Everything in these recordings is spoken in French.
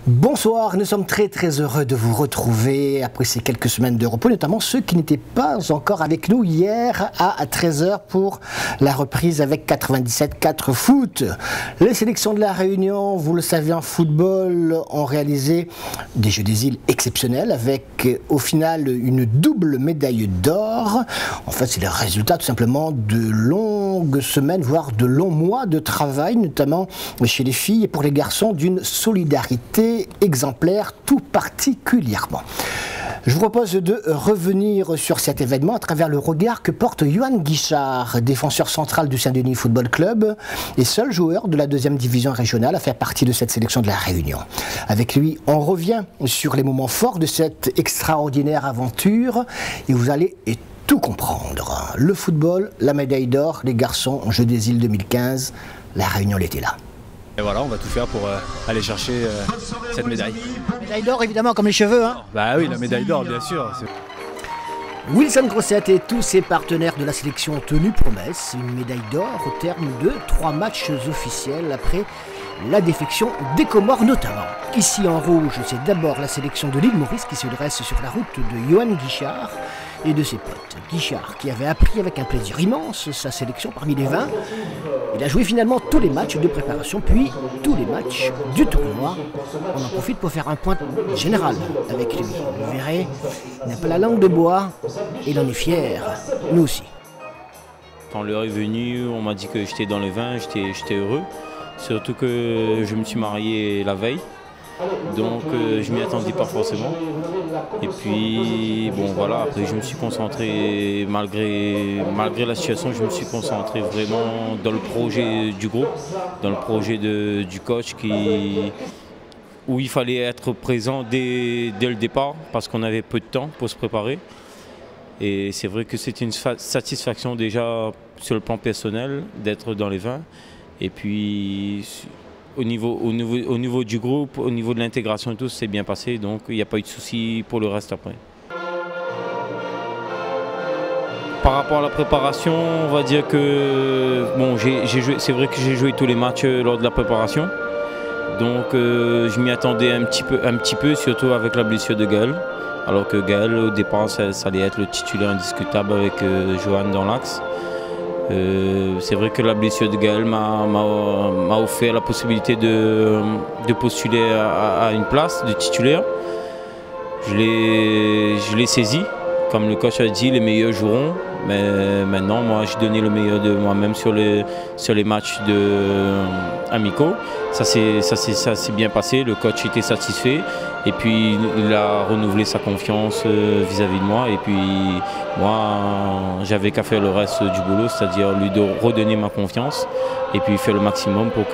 Bonsoir, nous sommes très heureux de vous retrouver après ces quelques semaines de repos, notamment ceux qui n'étaient pas encore avec nous hier à 13 h pour la reprise avec 97.4 foot. Les sélections de la Réunion, vous le savez en football, ont réalisé des Jeux des îles exceptionnels avec au final une double médaille d'or. En fait, c'est le résultat tout simplement de longues semaines, voire de longs mois de travail, notamment chez les filles et pour les garçons, d'une solidarité exemplaire tout particulièrement. Je vous propose de revenir sur cet événement à travers le regard que porte Yohan Guichard, défenseur central du Saint-Denis Football Club et seul joueur de la 2e division régionale à faire partie de cette sélection de la Réunion. Avec lui, on revient sur les moments forts de cette extraordinaire aventure et vous allez tout comprendre. Le football, la médaille d'or, les garçons, Jeux des îles 2015, la Réunion l'était là. Et voilà, on va tout faire pour aller chercher cette médaille. Médaille d'or évidemment comme les cheveux, hein. Bah oui, la médaille d'or bien sûr. Wilson Grossette et tous ses partenaires de la sélection ont tenu promesse, une médaille d'or au terme de 3 matchs officiels après la défection des Comores notamment. Ici en rouge, c'est d'abord la sélection de l'île Maurice qui se dresse sur la route de Yohan Guichard et de ses potes. Guichard qui avait appris avec un plaisir immense sa sélection parmi les 20. Il a joué finalement tous les matchs de préparation, puis tous les matchs du tournoi. On en profite pour faire un point général avec lui. Vous verrez, il n'a pas la langue de bois et il en est fier. Nous aussi. Quand l'heure est venue, on m'a dit que j'étais dans les 20, j'étais heureux. Surtout que je me suis marié la veille. Donc je m'y attendais pas forcément. Et puis bon voilà, après je me suis concentré, malgré la situation, je me suis concentré vraiment dans le projet du groupe, dans le projet du coach où il fallait être présent dès le départ parce qu'on avait peu de temps pour se préparer. Et c'est vrai que c'est une satisfaction déjà sur le plan personnel d'être dans les 20. Et puis au niveau du groupe, au niveau de l'intégration et tout, c'est bien passé, donc il n'y a pas eu de souci pour le reste après. Par rapport à la préparation, on va dire que bon, c'est vrai que j'ai joué tous les matchs lors de la préparation, donc je m'y attendais un petit peu, surtout avec la blessure de Gaël. Alors que Gaël, au départ, ça allait être le titulaire indiscutable avec Johan dans l'axe. C'est vrai que la blessure de Gaël m'a offert la possibilité de postuler à une place de titulaire. Je l'ai saisi, comme le coach a dit, les meilleurs joueront. Mais maintenant, moi, j'ai donné le meilleur de moi-même sur les matchs amicaux. Ça s'est bien passé, le coach était satisfait. Et puis, il a renouvelé sa confiance vis-à-vis de moi. Et puis, moi, j'avais qu'à faire le reste du boulot, c'est-à-dire lui redonner ma confiance. Et puis, faire le maximum pour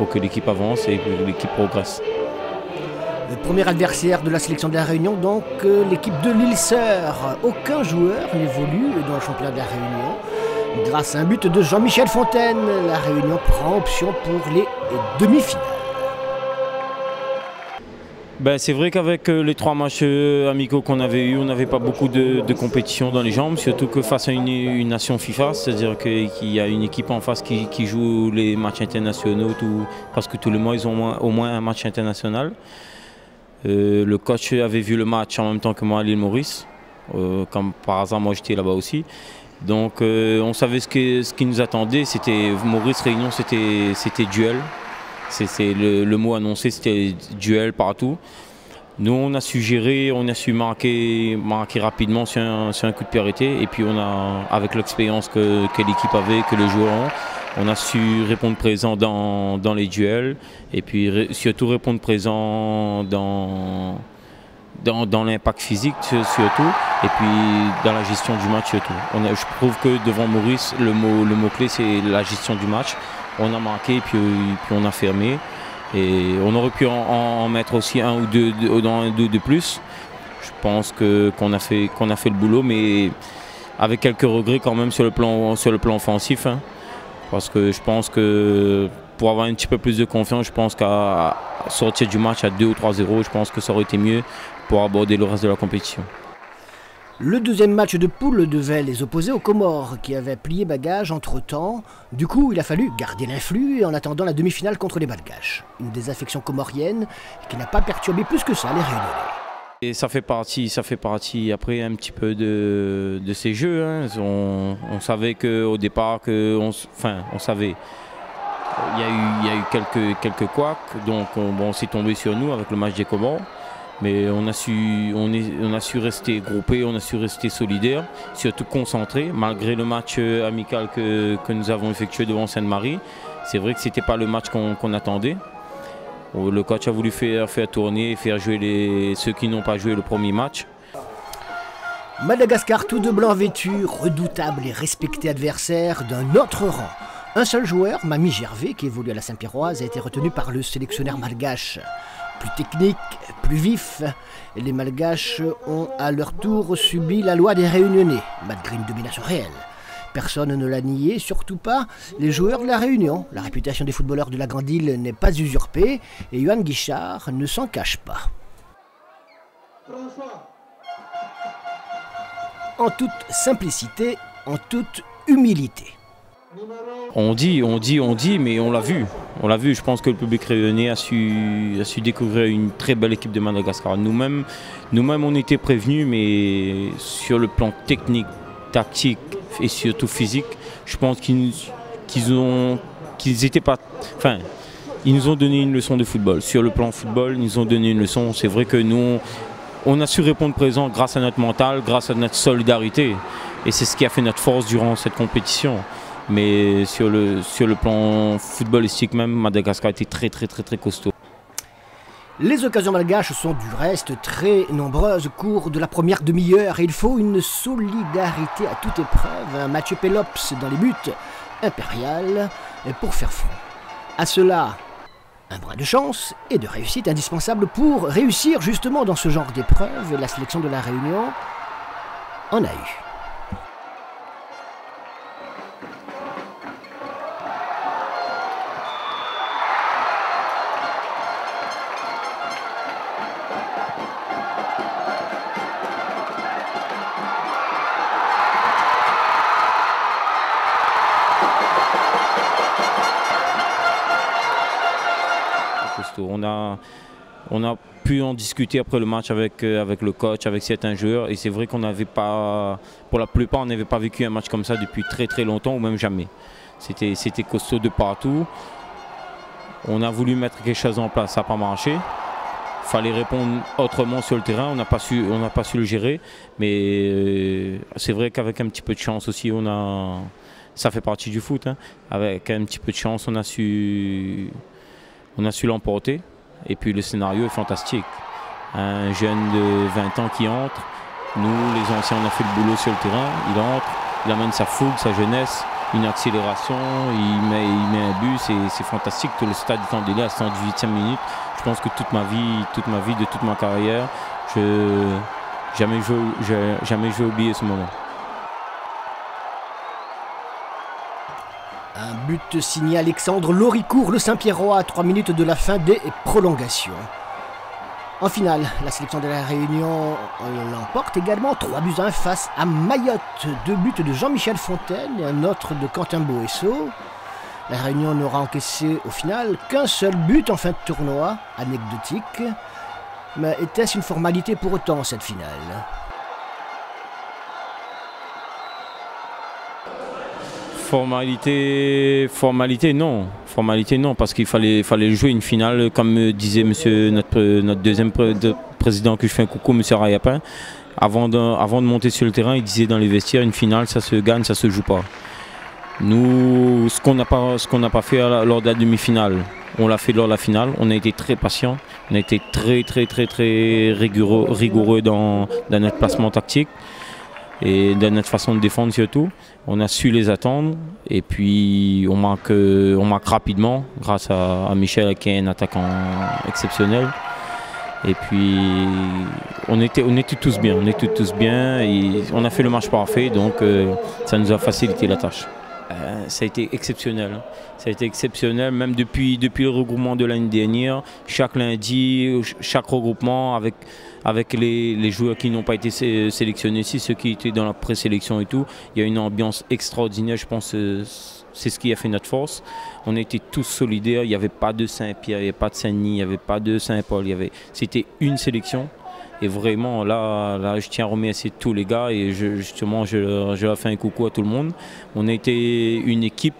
que l'équipe avance et que l'équipe progresse. Le premier adversaire de la sélection de la Réunion, donc l'équipe de l'île Sœur. Aucun joueur n'évolue dans le championnat de la Réunion. Grâce à un but de Jean-Michel Fontaine, la Réunion prend option pour les demi-finales. Ben, c'est vrai qu'avec les 3 matchs amicaux qu'on avait eus, on n'avait pas beaucoup de compétition dans les jambes, surtout que face à une nation FIFA, c'est-à-dire qu'il y a une équipe en face qui joue les matchs internationaux, parce que tous les mois ils ont au moins un match international. Le coach avait vu le match en même temps que moi à l'île Maurice, comme par hasard moi j'étais là-bas aussi. Donc on savait ce qui nous attendait, c'était Maurice Réunion, c'était duel. C'est le mot annoncé, c'était duel partout. Nous on a su gérer, on a su marquer rapidement sur un coup de pied arrêté. Et puis avec l'expérience que l'équipe avait, que les joueurs ont, on a su répondre présent dans les duels et puis surtout répondre présent dans l'impact physique surtout et puis dans la gestion du match surtout. Je trouve que devant Maurice, le mot-clé c'est la gestion du match. On a marqué et puis on a fermé. Et on aurait pu en mettre aussi un ou deux de plus. Je pense qu'on a fait le boulot, mais avec quelques regrets quand même sur le plan offensif. Hein. Parce que je pense que pour avoir un petit peu plus de confiance, je pense qu'à sortir du match à 2 ou 3-0, je pense que ça aurait été mieux pour aborder le reste de la compétition. Le deuxième match de poule devait les opposer aux Comores, qui avaient plié bagages entre-temps. Du coup, il a fallu garder l'influx en attendant la demi-finale contre les Malgaches. Une désaffection comorienne qui n'a pas perturbé plus que ça les Réunionnais. Et ça fait partie après un petit peu de ces jeux. Hein. On savait qu'au départ, on savait. Il y a eu quelques couacs, donc on s'est tombé sur nous avec le match des Comores. Mais on a su rester groupés, on a su rester solidaires, surtout concentrés, malgré le match amical que nous avons effectué devant Sainte-Marie. C'est vrai que ce n'était pas le match qu'on attendait. Le coach a voulu faire tourner, faire jouer ceux qui n'ont pas joué le premier match. Madagascar, tout de blanc vêtu, redoutable et respecté adversaire d'un autre rang. Un seul joueur, Mami Gervais, qui évolue à la Saint-Pierroise, a été retenu par le sélectionneur malgache. Plus technique, plus vif, les Malgaches ont à leur tour subi la loi des Réunionnais, malgré une domination réelle. Personne ne l'a nié, surtout pas les joueurs de la Réunion. La réputation des footballeurs de la Grande Île n'est pas usurpée et Yohan Guichard ne s'en cache pas. En toute simplicité, en toute humilité. On dit, mais on l'a vu. On l'a vu, je pense que le public réunionnais a su découvrir une très belle équipe de Madagascar. Nous-mêmes, on était prévenus, mais sur le plan technique, tactique et surtout physique, je pense qu'ils étaient pas... Enfin, ils nous ont donné une leçon de football. Sur le plan football, ils nous ont donné une leçon. C'est vrai que nous, on a su répondre présent grâce à notre mental, grâce à notre solidarité. Et c'est ce qui a fait notre force durant cette compétition. Mais sur le plan footballistique même, Madagascar était très costaud. Les occasions malgaches sont du reste très nombreuses au cours de la première demi-heure et il faut une solidarité à toute épreuve. Mathieu Pelops dans les buts, impérial pour faire front. À cela, un brin de chance et de réussite indispensable pour réussir justement dans ce genre d'épreuve. La sélection de la Réunion en a eu. On a pu en discuter après le match avec le coach, avec certains joueurs. Et c'est vrai qu'on n'avait pas, pour la plupart, on n'avait pas vécu un match comme ça depuis très longtemps ou même jamais. C'était costaud de partout. On a voulu mettre quelque chose en place, ça n'a pas marché. Il fallait répondre autrement sur le terrain, on n'a pas su le gérer. Mais c'est vrai qu'avec un petit peu de chance aussi, ça fait partie du foot. Hein. Avec un petit peu de chance, on a su l'emporter. Et puis le scénario est fantastique. Un jeune de 20 ans qui entre. Nous, les anciens, on a fait le boulot sur le terrain. Il entre, il amène sa fougue, sa jeunesse, une accélération, il met un but. C'est fantastique. Tout le stade est en délai à 118e minute. Je pense que toute ma vie, de toute ma carrière, jamais je vais oublier ce moment. Un but signé Alexandre Loricourt, le Saint-Pierrois, à 3 minutes de la fin des prolongations. En finale, la sélection de la Réunion l'emporte également 3-1 face à Mayotte. 2 buts de Jean-Michel Fontaine et un autre de Quentin Boesso. La Réunion n'aura encaissé au final qu'un seul but en fin de tournoi, anecdotique. Mais était-ce une formalité pour autant cette finale ? Formalité non, parce qu'il fallait jouer une finale, comme disait notre deuxième président, que je fais un coucou, M. Rayapin. Avant de monter sur le terrain, il disait dans les vestiaires, une finale, ça se gagne, ça se joue pas. Nous, ce qu'on n'a pas fait lors de la demi-finale, on l'a fait lors de la finale. On a été très patients, on a été très rigoureux dans notre placement tactique et dans notre façon de défendre surtout. On a su les attendre et puis on marque rapidement grâce à Michel qui est un attaquant exceptionnel. Et puis on était tous bien, et on a fait le match parfait, donc ça nous a facilité la tâche. ça a été exceptionnel. Ça a été exceptionnel, même depuis le regroupement de l'année dernière. Chaque lundi, chaque regroupement avec les joueurs qui n'ont pas été sélectionnés ici, ceux qui étaient dans la présélection et tout. Il y a une ambiance extraordinaire, je pense. C'est ce qui a fait notre force. On était tous solidaires. Il n'y avait pas de Saint-Pierre, il n'y avait pas de Saint-Denis, il n'y avait pas de Saint-Paul. C'était une sélection. Et vraiment, là, je tiens à remercier tous les gars et je leur fais un coucou à tout le monde. On a été une équipe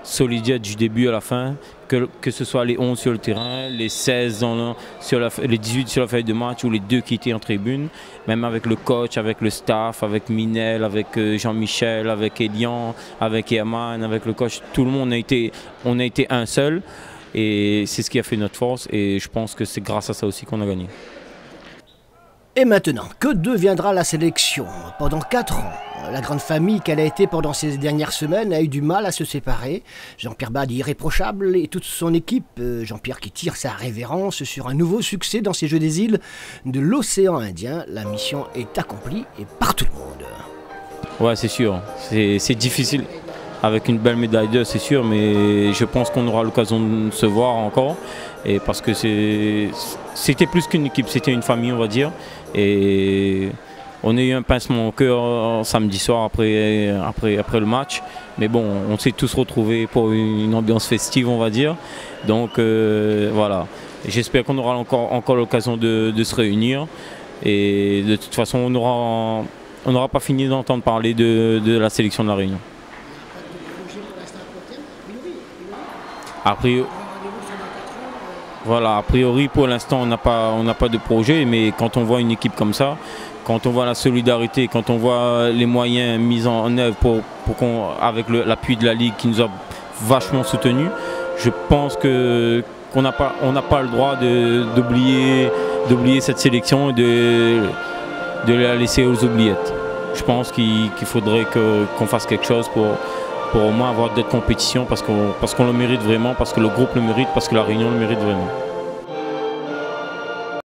solidaire du début à la fin, que ce soit les 11 sur le terrain, les 16, les 18 sur la feuille de match ou les 2 qui étaient en tribune, même avec le coach, avec le staff, avec Minel, avec Jean-Michel, avec Elian, avec Herman, avec le coach. Tout le monde, on a été un seul et c'est ce qui a fait notre force et je pense que c'est grâce à ça aussi qu'on a gagné. Et maintenant, que deviendra la sélection? Pendant 4 ans, la grande famille qu'elle a été pendant ces dernières semaines a eu du mal à se séparer. Jean-Pierre Bade irréprochable et toute son équipe, Jean-Pierre qui tire sa révérence sur un nouveau succès dans ces Jeux des îles de l'océan Indien. La mission est accomplie et par tout le monde. Ouais, c'est sûr. C'est difficile avec une belle médaille d'or, c'est sûr, mais je pense qu'on aura l'occasion de se voir encore. Et parce que c'était plus qu'une équipe, c'était une famille, on va dire. Et on a eu un pincement au cœur samedi soir après le match. Mais bon, on s'est tous retrouvés pour une ambiance festive, on va dire. Donc voilà. J'espère qu'on aura encore l'occasion de se réunir. Et de toute façon, on n'aura pas fini d'entendre parler de la sélection de la Réunion. A priori, pour l'instant, on n'a pas de projet, mais quand on voit une équipe comme ça, quand on voit la solidarité, quand on voit les moyens mis en œuvre avec l'appui de la Ligue qui nous a vachement soutenus, je pense qu'on n'a pas le droit d'oublier cette sélection et de la laisser aux oubliettes. Je pense qu'il faudrait qu'on fasse quelque chose pour au moins avoir d'autres compétitions parce qu'on le mérite vraiment, parce que le groupe le mérite, parce que la Réunion le mérite vraiment.